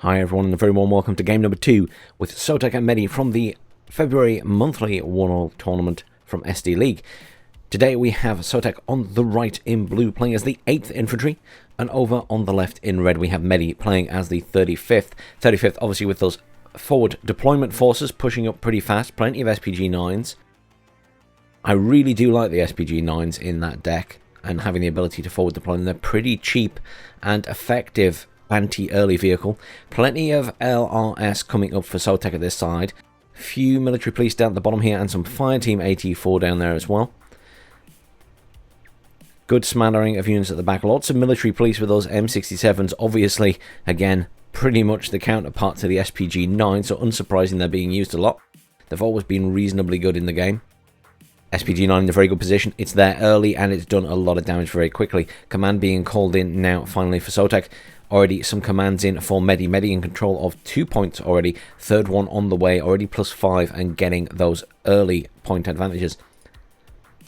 Hi everyone, and a very warm welcome to game number 2 with Sotek and Medi from the February monthly WARNO tournament from SD League. Today we have Sotek on the right in blue playing as the 8th infantry, and over on the left in red we have Medi playing as the 35th. 35th obviously with those forward deployment forces pushing up pretty fast, plenty of SPG-9s. I really do like the SPG-9s in that deck and having the ability to forward deploy them. They're pretty cheap and effective anti-early vehicle. Plenty of LRS coming up for Sotek at this side. Few military police down at the bottom here and some fire team AT4 down there as well. Good smattering of units at the back. Lots of military police with those M67s. Obviously, again, pretty much the counterpart to the SPG-9, so unsurprising they're being used a lot. They've always been reasonably good in the game. SPG-9 in a very good position. It's there early and it's done a lot of damage very quickly. Command being called in now finally for Sotek. Already some commands in for Medi. Medi in control of 2 points already. Third one on the way, already +5 and getting those early point advantages.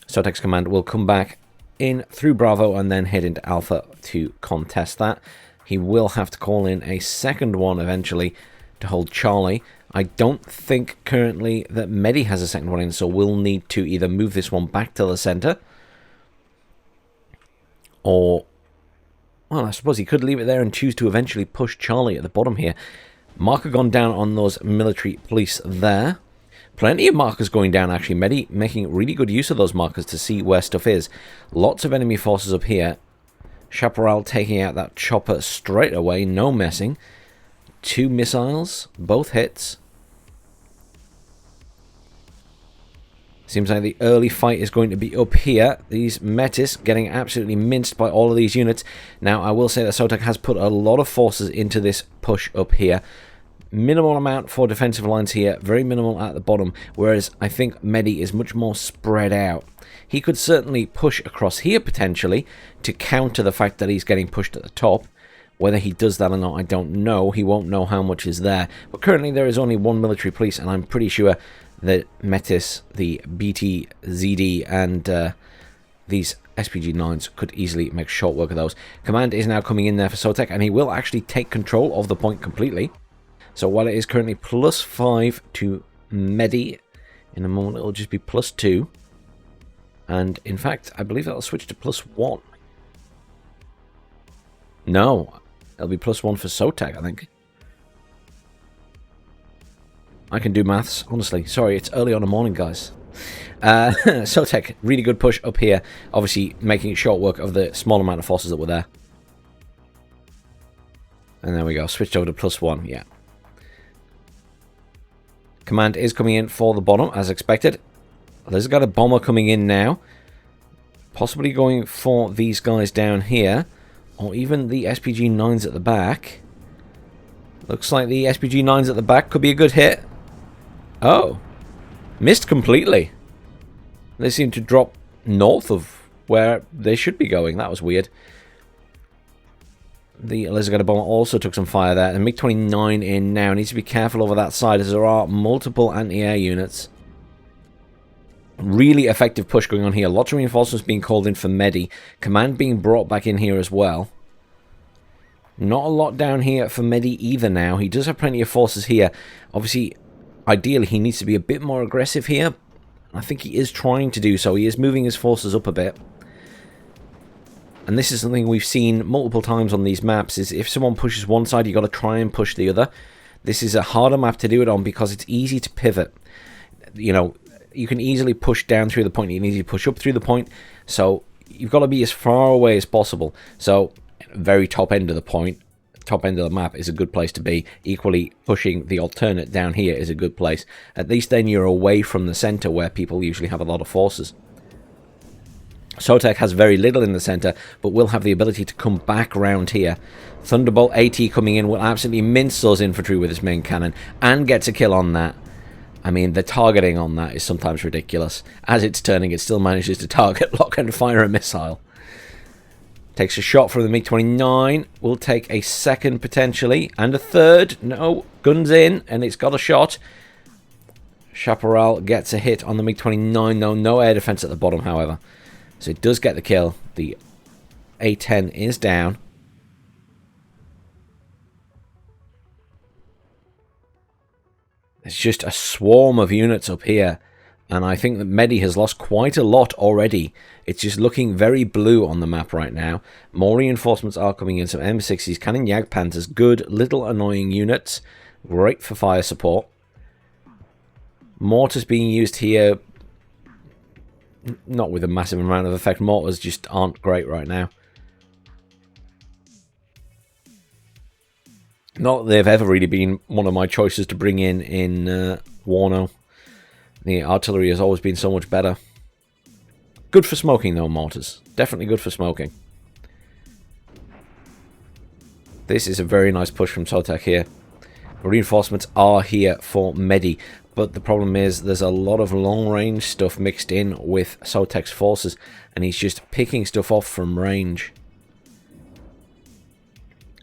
Sotek's command will come back in through Bravo and then head into Alpha to contest that. He will have to call in a second one eventually to hold Charlie. I don't think currently that Medi has a second one in, so we'll need to either move this one back to the center, or, well, I suppose he could leave it there and choose to eventually push Charlie at the bottom here. Marker gone down on those military police there. Plenty of markers going down actually. Medi making really good use of those markers to see where stuff is. Lots of enemy forces up here. Chaparral taking out that chopper straight away, no messing. 2 missiles, both hits. Seems like the early fight is going to be up here. These Metis getting absolutely minced by all of these units. Now, I will say that Sotek has put a lot of forces into this push up here. Minimal amount for defensive lines here, very minimal at the bottom, whereas I think Medi is much more spread out. He could certainly push across here potentially to counter the fact that he's getting pushed at the top. Whether he does that or not, I don't know. He won't know how much is there. But currently there is only one military police, and I'm pretty sure that Metis, the BT, ZD, and these SPG-9s could easily make short work of those. Command is now coming in there for Sotek, and he will actually take control of the point completely. So while it is currently +5 to Medi, in a moment it will just be +2. And in fact, I believe that'll switch to +1. No, it'll be +1 for Sotek, I think. I can do maths, honestly. Sorry, it's early on the morning, guys. Sotek, really good push up here. Obviously, making short work of the small amount of forces that were there. And there we go. Switched over to +1, yeah. Command is coming in for the bottom, as expected. There's got a bomber coming in now. Possibly going for these guys down here. Or even the SPG-9s at the back. Looks like the SPG-9s at the back could be a good hit. Oh. Missed completely. They seem to drop north of where they should be going. That was weird. The Lizard bomber also took some fire there. The MiG-29 in now. Needs to be careful over that side as there are multiple anti-air units. Really effective push going on here. Lots of reinforcements being called in for Medi. Command being brought back in here as well. Not a lot down here for Medi either now. He does have plenty of forces here. Obviously, ideally, he needs to be a bit more aggressive here. I think he is trying to do so. He is moving his forces up a bit. And this is something we've seen multiple times on these maps, is if someone pushes one side, you've got to try and push the other. This is a harder map to do it on because it's easy to pivot. You know, you can easily push down through the point, you can easily push up through the point, so you've got to be as far away as possible. So, very top end of the point, top end of the map is a good place to be. Equally, pushing the alternate down here is a good place. At least then you're away from the center where people usually have a lot of forces. Sotek has very little in the center, but will have the ability to come back round here. Thunderbolt AT coming in will absolutely mince those infantry with his main cannon and gets a kill on that. I mean, the targeting on that is sometimes ridiculous. As it's turning, it still manages to target, lock, and fire a missile. Takes a shot from the MiG-29. Will take a second, potentially. And a third. No. Guns in, and it's got a shot. Chaparral gets a hit on the MiG-29. No air defense at the bottom, however. So it does get the kill. The A10 is down. It's just a swarm of units up here. And I think that Medi has lost quite a lot already. It's just looking very blue on the map right now. More reinforcements are coming in. Some M60s, Cannon Jagdpanthers, good little annoying units. Great for fire support. Mortars being used here. Not with a massive amount of effect. Mortars just aren't great right now. Not that they've ever really been one of my choices to bring in WARNO. The artillery has always been so much better. Good for smoking though, mortars. Definitely good for smoking. This is a very nice push from Sotek here. Reinforcements are here for Medi, but the problem is there's a lot of long-range stuff mixed in with Sotek's forces, and he's just picking stuff off from range.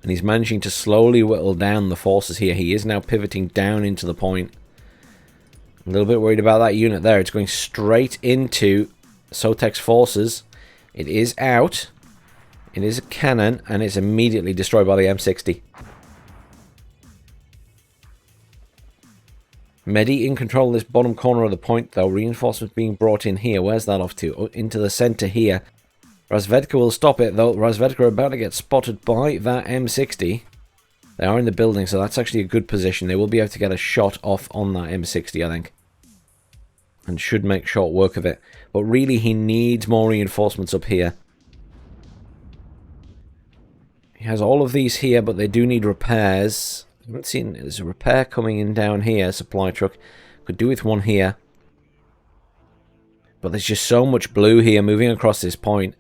And he's managing to slowly whittle down the forces here. He is now pivoting down into the point. A little bit worried about that unit there. It's going straight into Sotek's forces. It is out. It is a cannon, and it's immediately destroyed by the M60. Medi in control of this bottom corner of the point, though. Reinforcements being brought in here. Where's that off to? Oh, into the center here. Razvedka will stop it, though. Razvedka are about to get spotted by that M60. They are in the building, so that's actually a good position. They will be able to get a shot off on that M60, I think. And should make short work of it. But really, he needs more reinforcements up here. He has all of these here, but they do need repairs. I haven't seen... There's a repair coming in down here, supply truck. Could do with one here. But there's just so much blue here moving across this point.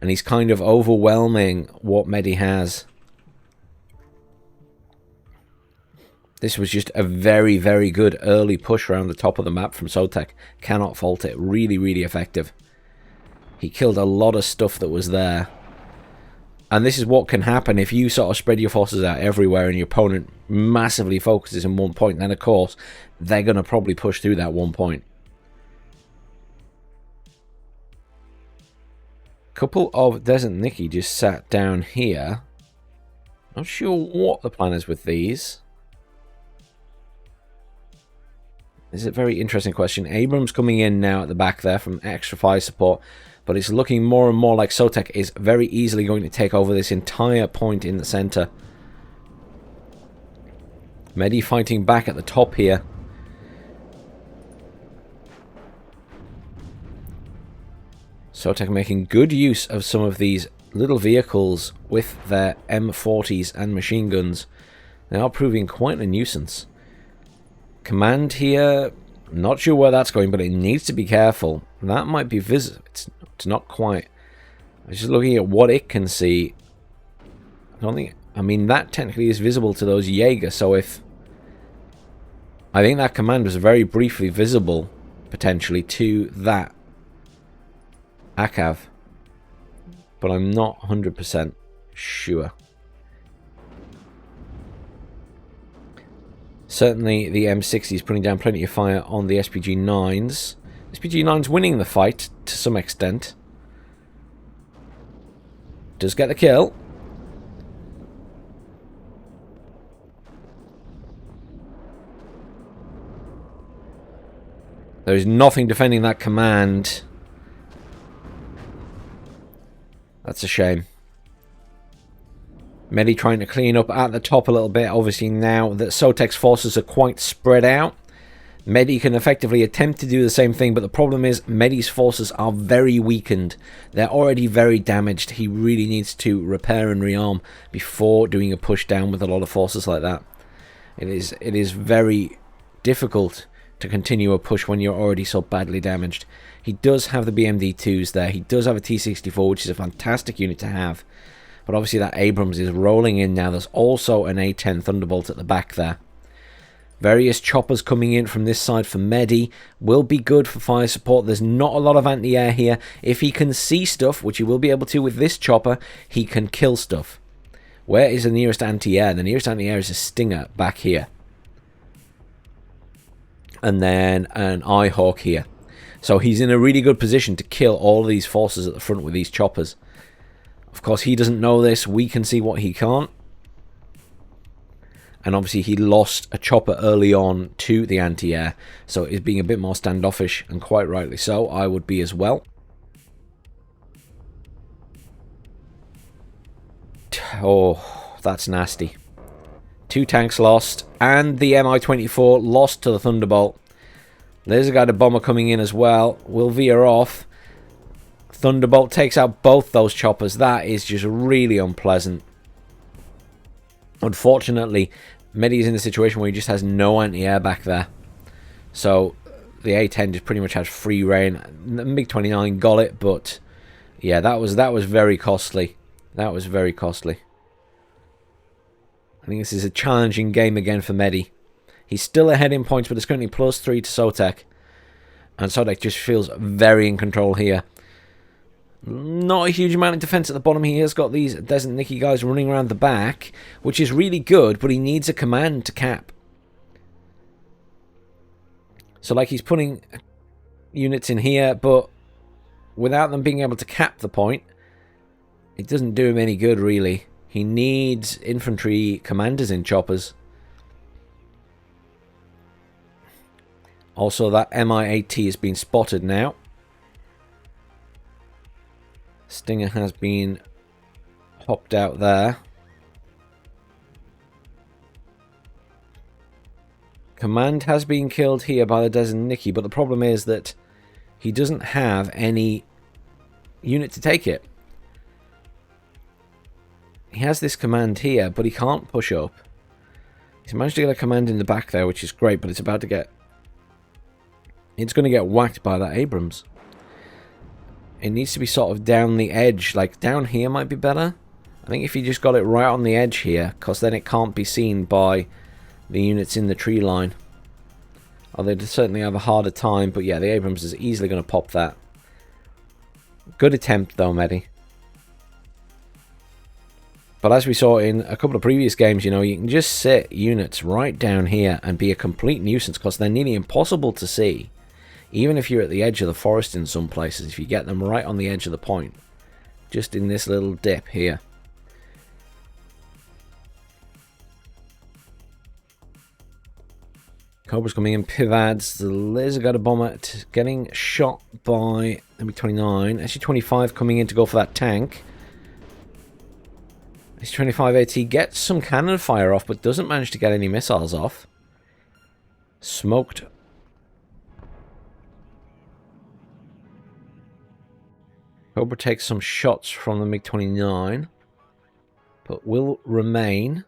And he's kind of overwhelming what Medi has. This was just a very, very good early push around the top of the map from Sotek. Cannot fault it. Really, really effective. He killed a lot of stuff that was there. And this is what can happen if you sort of spread your forces out everywhere and your opponent massively focuses in one point. Then, of course, they're going to probably push through that one point. Couple of Desert Nicky just sat down here. Not sure what the plan is with these. This is a very interesting question. Abrams coming in now at the back there from extra fire support. But it's looking more and more like Sotek is very easily going to take over this entire point in the center. Medi fighting back at the top here. Sotek making good use of some of these little vehicles with their M40s and machine guns. They are proving quite a nuisance. Command here, not sure where that's going, but it needs to be careful. That might be visible. It's not quite. I was just looking at what it can see. I don't think... I mean, that technically is visible to those Jaeger, so if... I think that command was very briefly visible, potentially, to that ACAV. But I'm not 100% sure. Certainly the M60 is putting down plenty of fire on the SPG-9s. SPG-9's winning the fight to some extent. Does get the kill. There is nothing defending that command. That's a shame. Medi trying to clean up at the top a little bit. Obviously now that Sotek's forces are quite spread out, Medi can effectively attempt to do the same thing, but the problem is Medi's forces are very weakened. They're already very damaged. He really needs to repair and rearm before doing a push down with a lot of forces like that. It is very difficult to continue a push when you're already so badly damaged. He does have the BMD-2s there. He does have a T-64, which is a fantastic unit to have. But obviously that Abrams is rolling in now. There's also an A10 Thunderbolt at the back there. Various choppers coming in from this side for Medi will be good for fire support. There's not a lot of anti-air here. If he can see stuff, which he will be able to with this chopper, he can kill stuff. Where is the nearest anti-air? The nearest anti-air is a Stinger back here. And then an Eyehawk here. So he's in a really good position to kill all of these forces at the front with these choppers. Of course, he doesn't know this. We can see what he can't. And obviously he lost a chopper early on to the anti-air, so he's being a bit more standoffish, and quite rightly so. I would be as well. Oh, that's nasty. 2 tanks lost, and the Mi-24 lost to the Thunderbolt. There's a guy, the bomber, coming in as well. Will veer off. Thunderbolt takes out both those choppers. That is just really unpleasant. Unfortunately, Medi is in a situation where he just has no anti-air back there. So the A10 just pretty much has free reign. The MiG-29 got it, but yeah, that was very costly. That was very costly. I think this is a challenging game again for Medi. He's still ahead in points, but it's currently +3 to Sotek. And Sotek just feels very in control here. Not a huge amount of defense at the bottom. He has got these Desert Nicky guys running around the back, which is really good, but he needs a command to cap. So like he's putting units in here, but without them being able to cap the point, it doesn't do him any good really. He needs infantry commanders in choppers. Also, that Mi-AT has been spotted now. Stinger has been popped out there. Command has been killed here by the Desert Nicky, but the problem is that he doesn't have any unit to take it. He has this command here, but he can't push up. He's managed to get a command in the back there, which is great, but it's about to get... It's going to get whacked by that Abrams. It needs to be sort of down the edge. Like, down here might be better. I think if you just got it right on the edge here, because then it can't be seen by the units in the tree line. Oh, they'd certainly have a harder time, but yeah, the Abrams is easily going to pop that. Good attempt, though, Medi. But as we saw in a couple of previous games, you know, you can just sit units right down here and be a complete nuisance, because they're nearly impossible to see. Even if you're at the edge of the forest in some places, if you get them right on the edge of the point. Just in this little dip here. Cobra's coming in, Pivads, the laser guided bomber getting shot by MiG-29. SU-25 coming in to go for that tank. SU-25 AT gets some cannon fire off, but doesn't manage to get any missiles off. Smoked. Cobra takes some shots from the MiG-29, but will remain.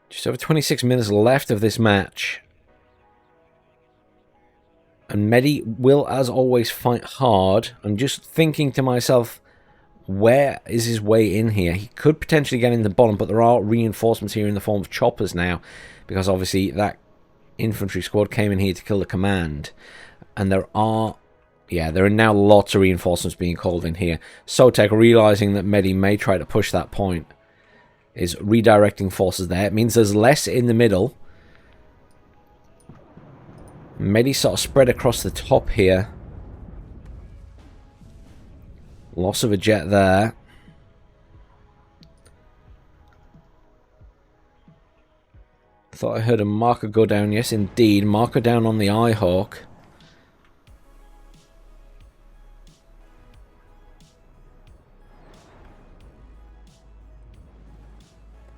Just over 26 minutes left of this match. And Medi will, as always, fight hard. I'm just thinking to myself, where is his way in here? He could potentially get in the bottom, but there are reinforcements here in the form of choppers now. Because obviously that infantry squad came in here to kill the command. And there are... yeah, there are now lots of reinforcements being called in here. Sotek, realizing that Medi may try to push that point, is redirecting forces there. It means there's less in the middle. Medi sort of spread across the top here. Loss of a jet there. Thought I heard a marker go down. Yes, indeed. Marker down on the Eyehawk.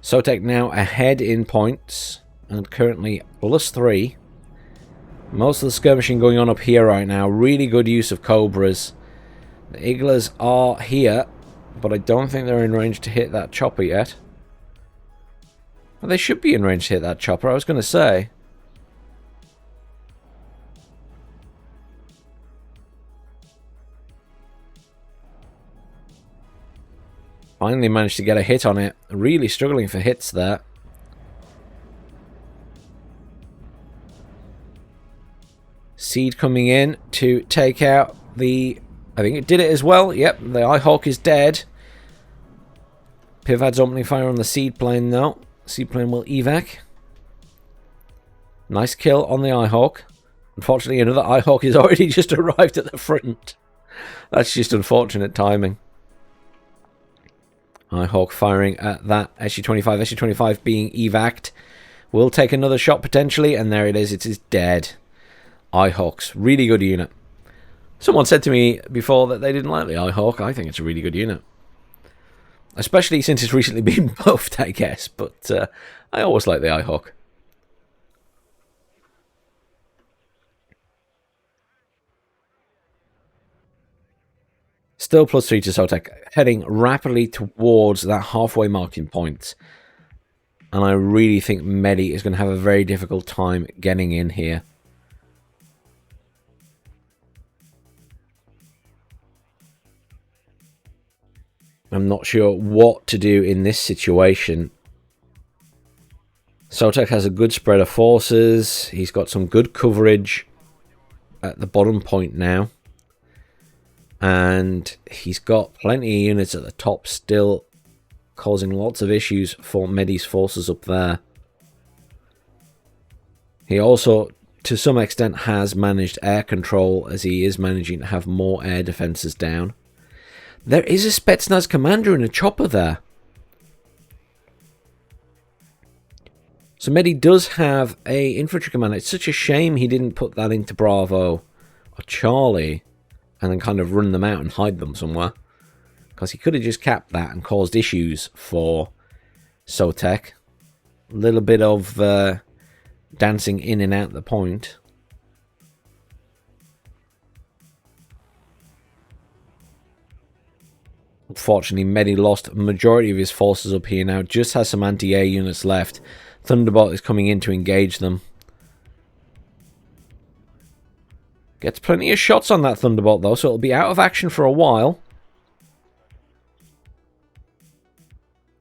Sotek now ahead in points, and currently +3. Most of the skirmishing going on up here right now. Really good use of Cobras. The Iglas are here, but I don't think they're in range to hit that chopper yet. Well, they should be in range to hit that chopper, I was going to say. Finally managed to get a hit on it. Really struggling for hits there. Seed coming in to take out the... I think it did it as well. Yep, the Eyehawk is dead. Pivad's opening fire on the seed plane now. Seed plane will evac. Nice kill on the Eyehawk. Unfortunately, another Eyehawk has already just arrived at the front. That's just unfortunate timing. Eyehawk firing at that SU-25. SU-25 being evac'd. Will take another shot potentially, and there it is. It is dead. Eyehawks, really good unit. Someone said to me before that they didn't like the Eyehawk. I think it's a really good unit. Especially since it's recently been buffed, I guess. But I always like the Eyehawk. Still +3 to Sotek, heading rapidly towards that halfway marking point. And I really think Medi is going to have a very difficult time getting in here. I'm not sure what to do in this situation. Sotek has a good spread of forces. He's got some good coverage at the bottom point now. And he's got plenty of units at the top still, causing lots of issues for Medi's forces up there. He also, to some extent, has managed air control, as he is managing to have more air defenses down. There is a Spetsnaz commander and a chopper there. So Medi does have a infantry commander. It's such a shame he didn't put that into Bravo or Charlie and then kind of run them out and hide them somewhere. Because he could have just capped that and caused issues for Sotek. A little bit of dancing in and out the point. Unfortunately, Medi lost a majority of his forces up here now. Just has some anti-air units left. Thunderbolt is coming in to engage them. Gets plenty of shots on that Thunderbolt though, so it'll be out of action for a while.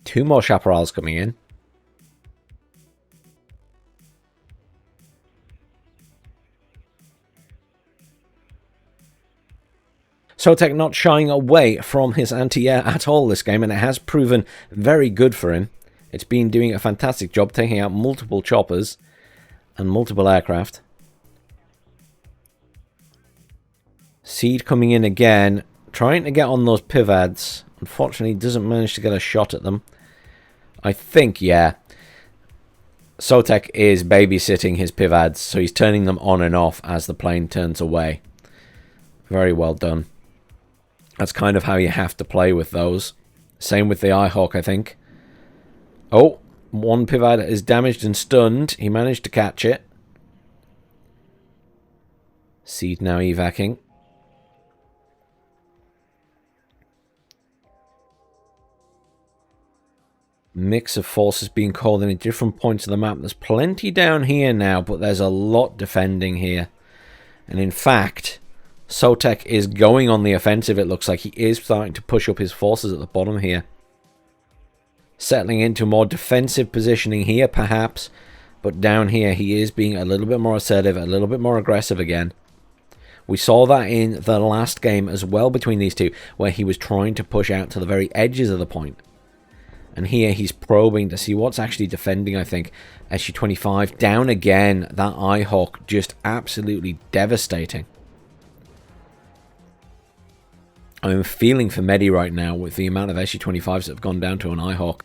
2 more Chaparrals coming in. Sotek not shying away from his anti-air at all this game, and it has proven very good for him. It's been doing a fantastic job, taking out multiple choppers and multiple aircraft. Seed coming in again, trying to get on those pivads. Unfortunately, doesn't manage to get a shot at them. I think, yeah, Sotek is babysitting his pivads, so he's turning them on and off as the plane turns away. Very well done. That's kind of how you have to play with those. Same with the Eyehawk, I think. Oh, one pivad is damaged and stunned. He managed to catch it. Seed now evacing. Mix of forces being called in at different points of the map. There's plenty down here now, but there's a lot defending here. And in fact, Sotek is going on the offensive. It looks like he is starting to push up his forces at the bottom here. Settling into more defensive positioning here, perhaps. But down here, he is being a little bit more assertive, a little bit more aggressive again. We saw that in the last game as well between these two, where he was trying to push out to the very edges of the point. And here he's probing to see what's actually defending, I think. SU-25 down again. That Eyehawk just absolutely devastating. I'm feeling for Medi right now with the amount of SU-25s that have gone down to an Eyehawk.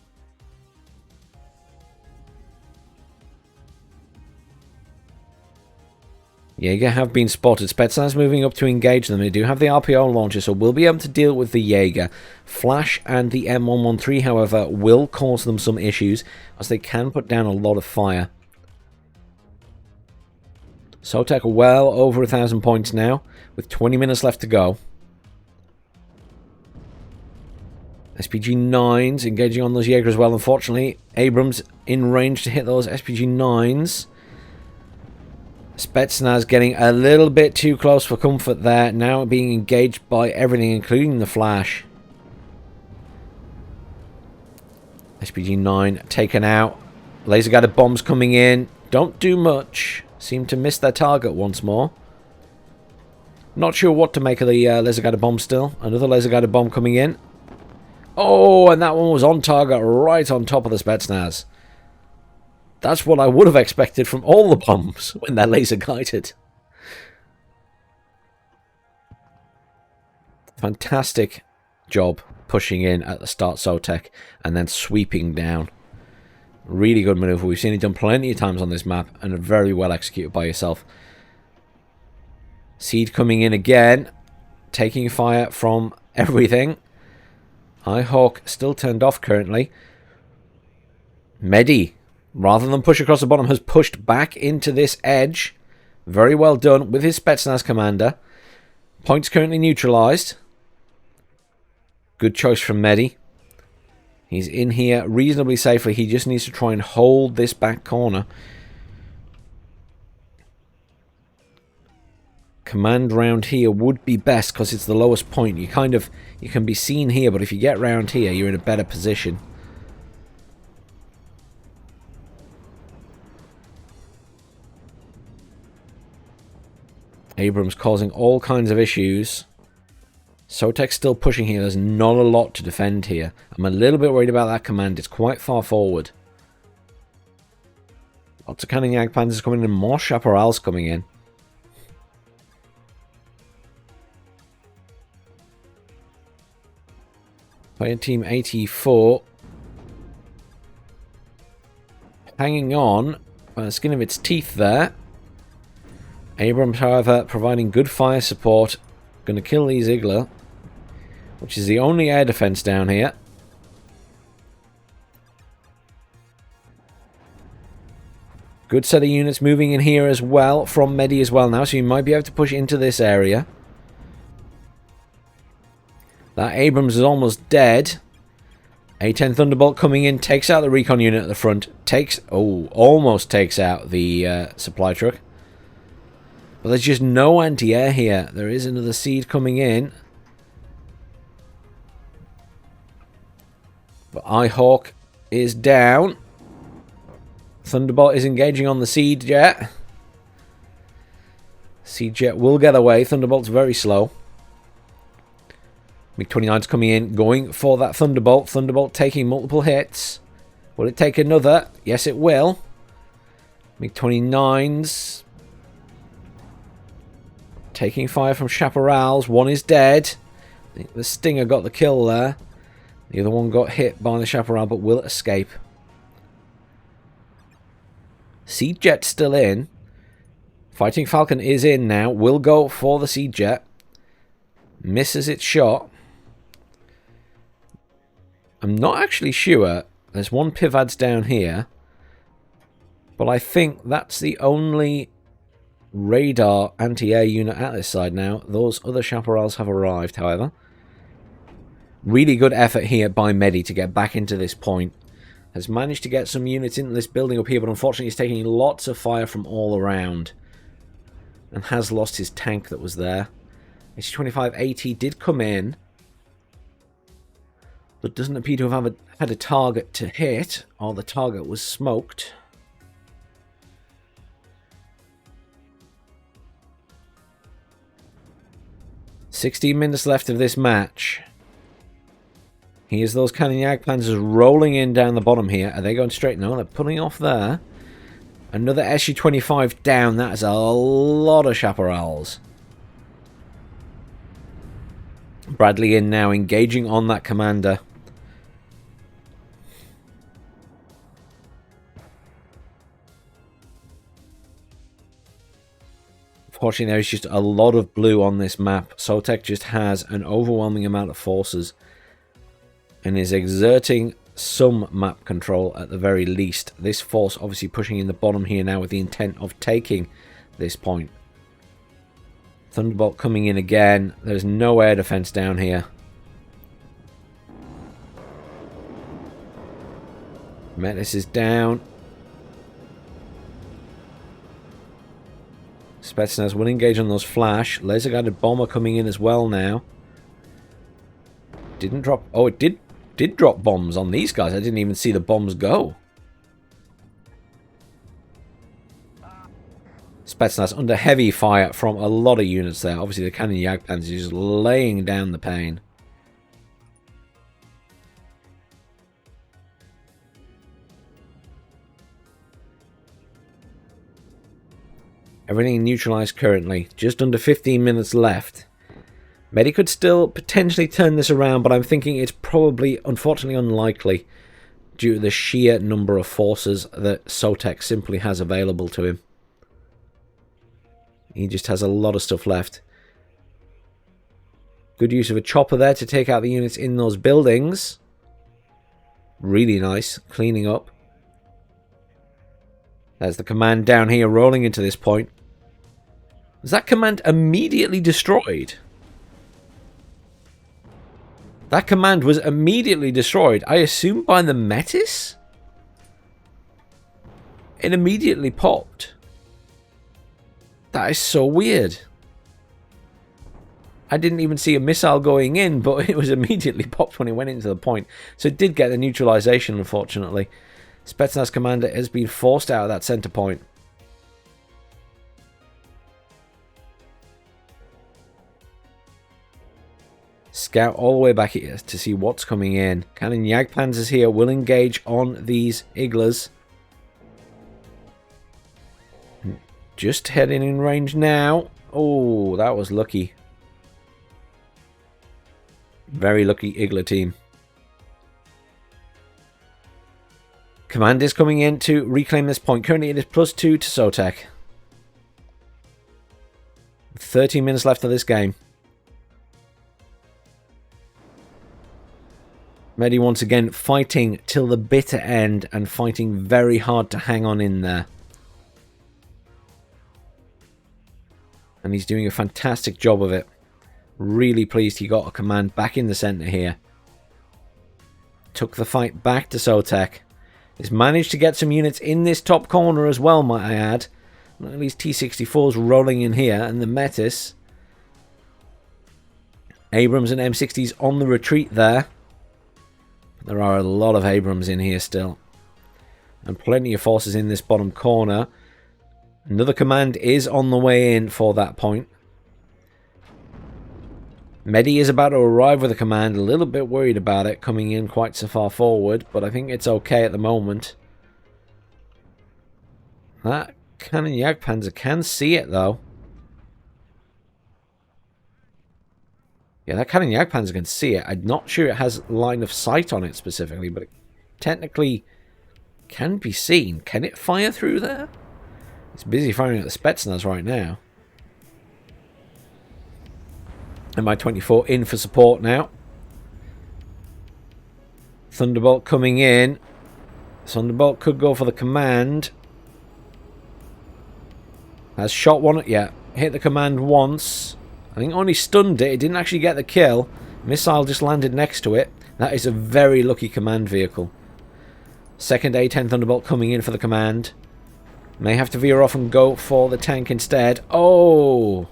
Jaeger have been spotted. Spetsnaz moving up to engage them. They do have the RPO launcher, so we'll be able to deal with the Jaeger. Flash and the M113, however, will cause them some issues, as they can put down a lot of fire. Sotek well over 1,000 points now, with 20 minutes left to go. SPG-9s engaging on those Jaeger as well. Unfortunately, Abrams in range to hit those SPG-9s. Spetsnaz getting a little bit too close for comfort there. Now being engaged by everything, including the Flash. SPG-9 taken out. Laser guided bombs coming in. Don't do much. Seem to miss their target once more. Not sure what to make of the laser guided bomb still. Another laser guided bomb coming in. Oh, and that one was on target right on top of the Spetsnaz. That's what I would have expected from all the bombs when they're laser guided. Fantastic job pushing in at the start, Sotek, and then sweeping down. Really good maneuver. We've seen it done plenty of times on this map, and very well executed by yourself. Seed coming in again, taking fire from everything. Hawk still turned off currently. Medi, rather than push across the bottom, has pushed back into this edge. Very well done with his Spetsnaz commander. Points currently neutralized. Good choice from Medi. He's in here reasonably safely. He just needs to try and hold this back corner. Command round here would be best because it's the lowest point. You can be seen here, but if you get round here, you're in a better position. Abrams causing all kinds of issues. Sotek's still pushing here. There's not a lot to defend here. I'm a little bit worried about that command. It's quite far forward. Lots of cannon Jagdpanzers coming in. More Chaparrals coming in. Fire Team 84. Hanging on by the skin of its teeth there. Abrams, however, providing good fire support. Going to kill these Igla, which is the only air defense down here. Good set of units moving in here as well from Medi as well now, so you might be able to push into this area. That Abrams is almost dead. A10 Thunderbolt coming in, takes out the recon unit at the front. Almost takes out the supply truck. But there's just no anti-air here. There is another seed coming in. But Hawk is down. Thunderbolt is engaging on the Seed Jet. Seed Jet will get away. Thunderbolt's very slow. MiG-29's coming in, going for that Thunderbolt. Thunderbolt taking multiple hits. Will it take another? Yes, it will. MiG-29's taking fire from Chaparrals. One is dead. I think the Stinger got the kill there. The other one got hit by the Chaparral, but will escape. Seed Jet still in. Fighting Falcon is in now. Will go for the Seed Jet. Misses its shot. I'm not actually sure. There's one Pivads down here. But I think that's the only radar anti-air unit at this side now. Those other Chaparrals have arrived, however. Really good effort here by Medi to get back into this point. Has managed to get some units into this building up here, but unfortunately he's taking lots of fire from all around. And has lost his tank that was there. HE-25AT did come in, but doesn't appear to have had a target to hit, or the target was smoked. "16 minutes left of this match. Here's those cannon Jagdpanzers rolling in down the bottom here. Are they going straight? No, they're pulling off there. Another SU-25 down. That is a lot of Chaparrals. Bradley in now, engaging on that commander. Unfortunately, there is just a lot of blue on this map. Sotek just has an overwhelming amount of forces and is exerting some map control at the very least. This force obviously pushing in the bottom here now with the intent of taking this point. Thunderbolt coming in again. There's no air defense down here. Metis is down. Spetsnaz will engage on those flash. Laser guided bomber coming in as well now. Didn't drop. Oh, it did drop bombs on these guys. I didn't even see the bombs go. Spetsnaz under heavy fire from a lot of units there. Obviously, the cannon Jagdpanzer is just laying down the pain. Everything neutralized currently. Just under 15 minutes left. Medi could still potentially turn this around, but I'm thinking it's probably, unfortunately, unlikely due to the sheer number of forces that Sotek simply has available to him. He just has a lot of stuff left. Good use of a chopper there to take out the units in those buildings. Really nice. Cleaning up. There's the command down here rolling into this point. Was that command immediately destroyed? That command was immediately destroyed. I assume by the Metis? It immediately popped. That is so weird. I didn't even see a missile going in, but it was immediately popped when it went into the point. So it did get the neutralization, unfortunately. Spetsnaz commander has been forced out of that center point. Scout all the way back here to see what's coming in. Cannon Jagdpanzers here will engage on these Iglas. Just heading in range now. Oh, that was lucky. Very lucky Igla team. Command is coming in to reclaim this point. Currently it is +2 to Sotek. 13 minutes left of this game. Medi once again fighting till the bitter end and fighting very hard to hang on in there. And he's doing a fantastic job of it. Really pleased he got a command back in the center here. Took the fight back to Sotek. He's managed to get some units in this top corner as well, might I add. At least T-64s rolling in here, and the Metis. Abrams and M60s on the retreat there. There are a lot of Abrams in here still. And plenty of forces in this bottom corner. Another command is on the way in for that point. Medi is about to arrive with a command. A little bit worried about it coming in quite so far forward. But I think it's okay at the moment. That Cannon Jagdpanzer can see it though. Yeah, that Cannon Jagdpanzer can see it. I'm not sure it has line of sight on it specifically, but it technically can be seen. Can it fire through there? It's busy firing at the Spetsnaz right now. Mi-24 in for support now. Thunderbolt coming in. Thunderbolt could go for the command. Has shot one. Yeah, hit the command once. I think only stunned it. It didn't actually get the kill. Missile just landed next to it. That is a very lucky command vehicle. Second A10 Thunderbolt coming in for the command. May have to veer off and go for the tank instead. Oh!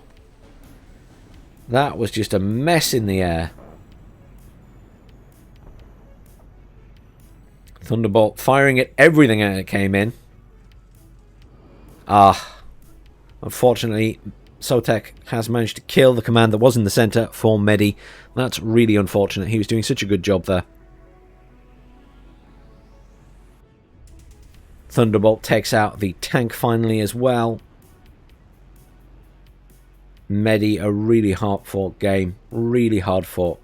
That was just a mess in the air. Thunderbolt firing at everything as it came in. Unfortunately, Sotek has managed to kill the command that was in the center for Medi. That's really unfortunate. He was doing such a good job there. Thunderbolt takes out the tank finally as well. Medi, a really hard fought game. Really hard fought.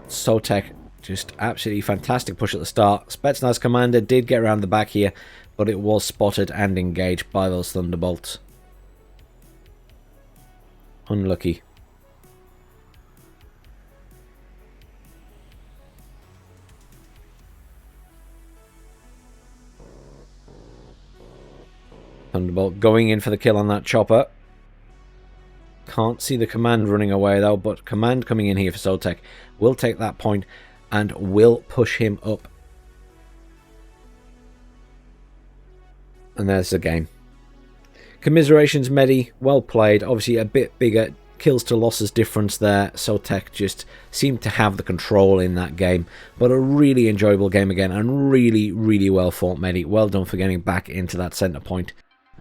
Sotek, just absolutely fantastic push at the start. Spetsnaz commander did get around the back here, but it was spotted and engaged by those Thunderbolts. Unlucky. Thunderbolt going in for the kill on that chopper. Can't see the command running away though, but command coming in here for Sotek will take that point and will push him up. And there's the game. Commiserations, Medi, well played. Obviously a bit bigger kills to losses difference there. Sotek just seemed to have the control in that game. But a really enjoyable game again, and really, really well fought, Medi. Well done for getting back into that center point.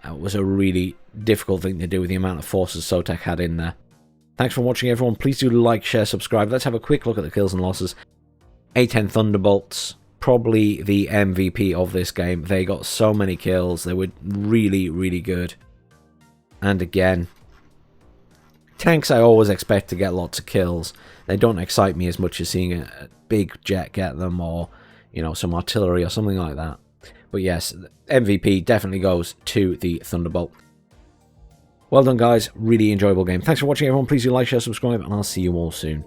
It was a really difficult thing to do with the amount of forces Sotek had in there. Thanks for watching, everyone. Please do like, share, subscribe. Let's have a quick look at the kills and losses. A10 Thunderbolts. probably the MVP of this game. They got so many kills. They were really, really good. And again, tanks I always expect to get lots of kills. They don't excite me as much as seeing a big jet get them, or, you know, some artillery or something like that. But yes, MVP definitely goes to the Thunderbolt. Well done, guys. Really enjoyable game. Thanks for watching, everyone. Please do like, share, subscribe, and I'll see you all soon.